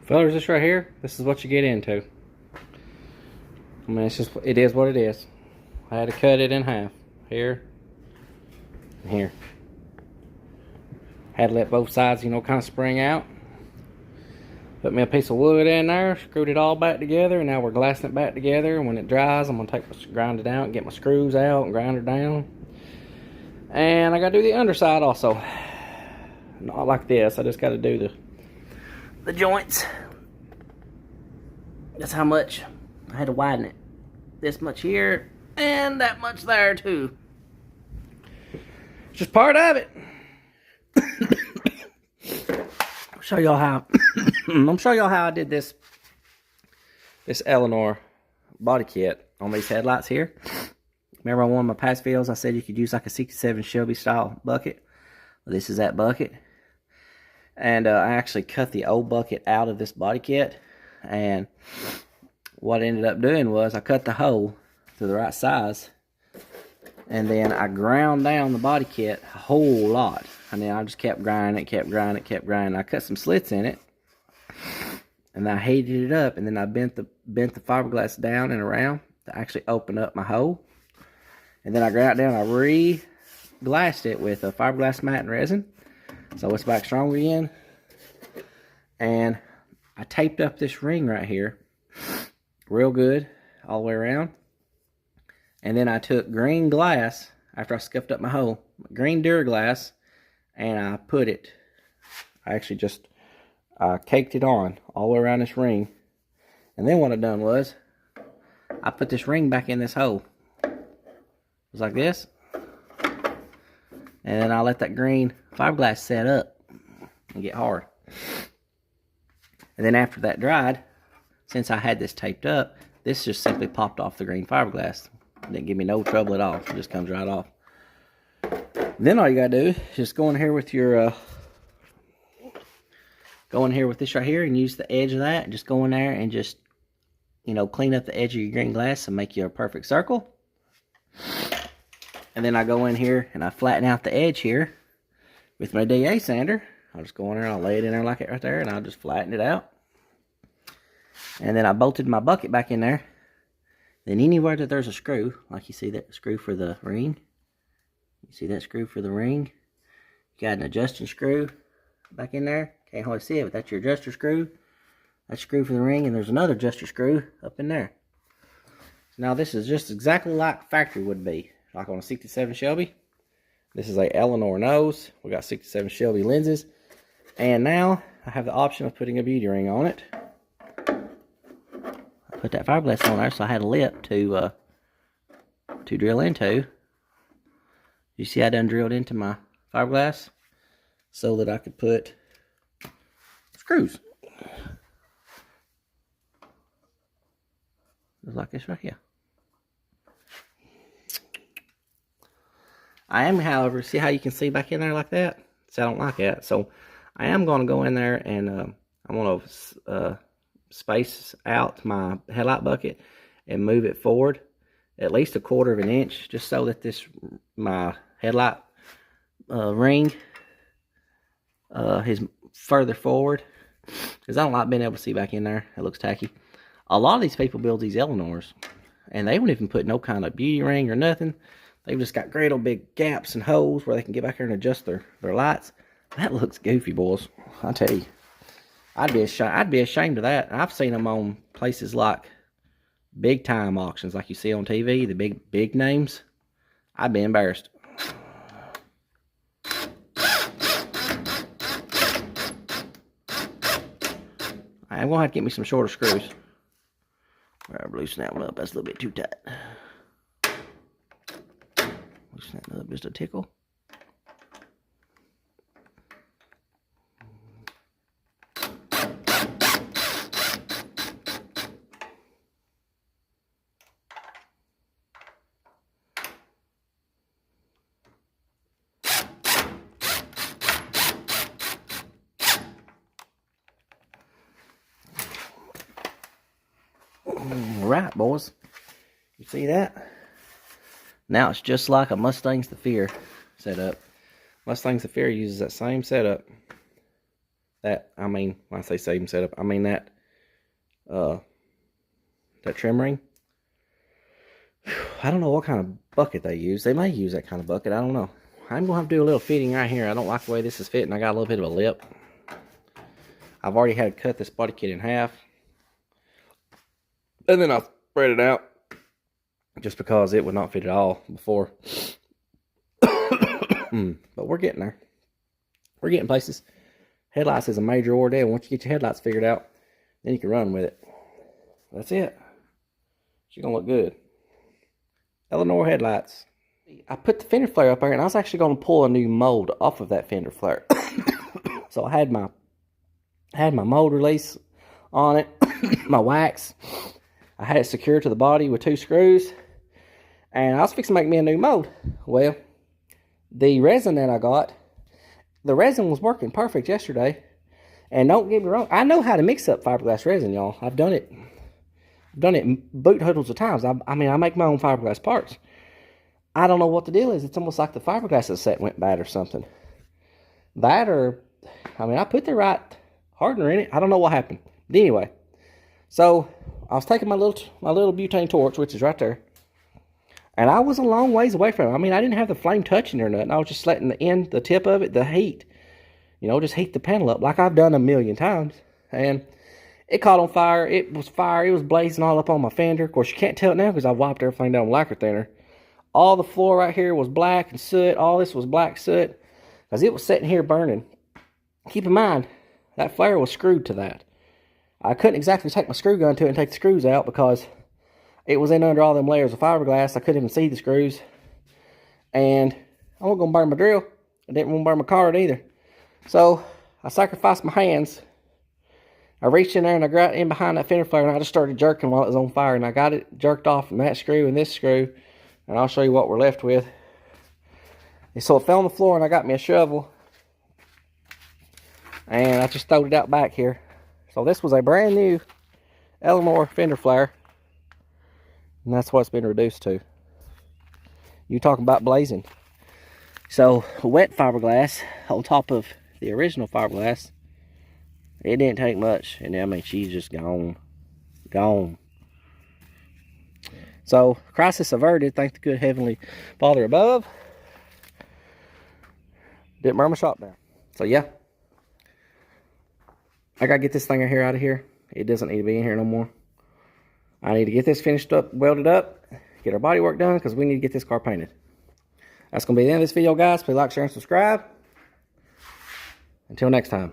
Fellas, this right here, this is what you get into. I mean, it is what it is. I had to cut it in half. Here and here. Had to let both sides, kind of spring out. Put me a piece of wood in there, screwed it all back together, and now we're glassing it back together. And when it dries, I'm going to grind it out, get my screws out, and grind it down. And I got to do the underside also. Not like this. I just got to do the joints. That's how much I had to widen it. This much here, and that much there too. It's just part of it. I'll show y'all how. I'm gonna show y'all how I did this Eleanor body kit on these headlights here. Remember on one of my past videos I said you could use like a 67 Shelby style bucket. Well, this is that bucket. And I actually cut the old bucket out of this body kit. And what I ended up doing was I cut the hole to the right size. And then I ground down the body kit a whole lot. And then I just kept grinding it, I cut some slits in it. And I heated it up. And then I bent the fiberglass down and around to actually open up my hole. And then I ground it down. I re-glassed it with a fiberglass mat and resin. So it's back strong again. And I taped up this ring right here real good all the way around. And then I took green glass after I scuffed up my hole, green Duraglass, and I actually just caked it on all the way around this ring. And then what I done was I put this ring back in this hole. It was like this. And then I let that green fiberglass set up and get hard. And then after that dried, since I had this taped up, this just simply popped off the green fiberglass. It didn't give me no trouble at all. It just comes right off. Then all you gotta do is just go in here with your, go in here with this right here and use the edge of that. And just go in there and just, clean up the edge of your green glass and make you a perfect circle. And then I go in here and I flatten out the edge here with my DA sander. I'll just go in there and I'll lay it in there like it right there, and I'll just flatten it out. And then I bolted my bucket back in there. Then anywhere that there's a screw, like you see that screw for the ring. You see that screw for the ring? You got an adjusting screw back in there. Can't hardly see it, but that's your adjuster screw. That's screw for the ring, and there's another adjuster screw up in there. So now this is just exactly like factory would be. Like on a 67 Shelby. This is a Eleanor nose. We got 67 Shelby lenses. And now I have the option of putting a beauty ring on it. I put that fiberglass on there, so I had a lip to drill into. You see I done drilled into my fiberglass so that I could put screws. Just like this right here. I am, however, see how you can see back in there like that? See, I don't like that. So I am going to go in there and I'm going to space out my headlight bucket and move it forward at least a 1/4 of an inch, just so that my headlight ring is further forward, because I don't like being able to see back in there. It looks tacky. A lot of these people build these Eleanors and they won't even put no kind of beauty ring or nothing. They've just got great old big gaps and holes where they can get back here and adjust their lights. That looks goofy, boys. I tell you, I'd be ashamed of that. I've seen them on places like big time auctions, like you see on TV, the big names. I'd be embarrassed. I'm gonna have to get me some shorter screws. I'll loosen that one up. That's a little bit too tight. Loosen that up just a tickle. Alright, boys. You see that? Now it's just like a Mustang's the Fear setup. Mustang's the Fear uses that same setup. that, I mean, when I say save and setup, I mean that trim ring. I don't know what kind of bucket they use. They may use that kind of bucket. I don't know. I'm going to have to do a little fitting right here. I don't like the way this is fitting. I got a little bit of a lip. I've already had to cut this body kit in half. And then I'll spread it out. Just because it would not fit at all before. But we're getting there. We're getting places. Headlights is a major ordeal. Once you get your headlights figured out, then you can run with it. That's it. She's going to look good. Eleanor headlights. I put the fender flare up there, and I was actually going to pull a new mold off of that fender flare. So I had my mold release on it, my wax. I had it secured to the body with 2 screws, and I was fixing to make me a new mold. Well, the resin that I got, the resin was working perfect yesterday. And don't get me wrong, I know how to mix up fiberglass resin, y'all. I've done it. I've done it boot hundreds of times. I mean, I make my own fiberglass parts. I don't know what the deal is. It's almost like the fiberglass set went bad or something. That or, I mean, I put the right hardener in it. I don't know what happened. But anyway, so I was taking my little butane torch, which is right there. And I was a long ways away from it. I mean, I didn't have the flame touching or nothing. I was just letting the tip of it, the heat, you know, just heat the panel up like I've done a million times. And it caught on fire. It was fire. It was blazing all up on my fender. Of course, you can't tell it now because I wiped everything down with lacquer thinner. All the floor right here was black and soot. All this was black soot because it was sitting here burning. Keep in mind, that flare was screwed to that. I couldn't exactly take my screw gun to it and take the screws out because it was in under all them layers of fiberglass. I couldn't even see the screws. And I wasn't going to burn my drill. I didn't want to burn my card either. So I sacrificed my hands. I reached in there and I got in behind that fender flare and I just started jerking while it was on fire. And I got it jerked off from that screw and this screw. And I'll show you what we're left with. And so it fell on the floor and I got me a shovel. And I just throwed it out back here. So this was a brand new Eleanor fender flare. And that's what it's been reduced to. You talking about blazing. So wet fiberglass on top of the original fiberglass. It didn't take much. And I mean, she's just gone. Gone. So, crisis averted. Thank the good Heavenly Father above. Didn't burn my shop down. So, yeah. I got to get this thing right here out of here. It doesn't need to be in here no more. I need to get this finished up, welded up, get our body work done because we need to get this car painted. That's going to be the end of this video, guys. Please like, share, and subscribe. Until next time.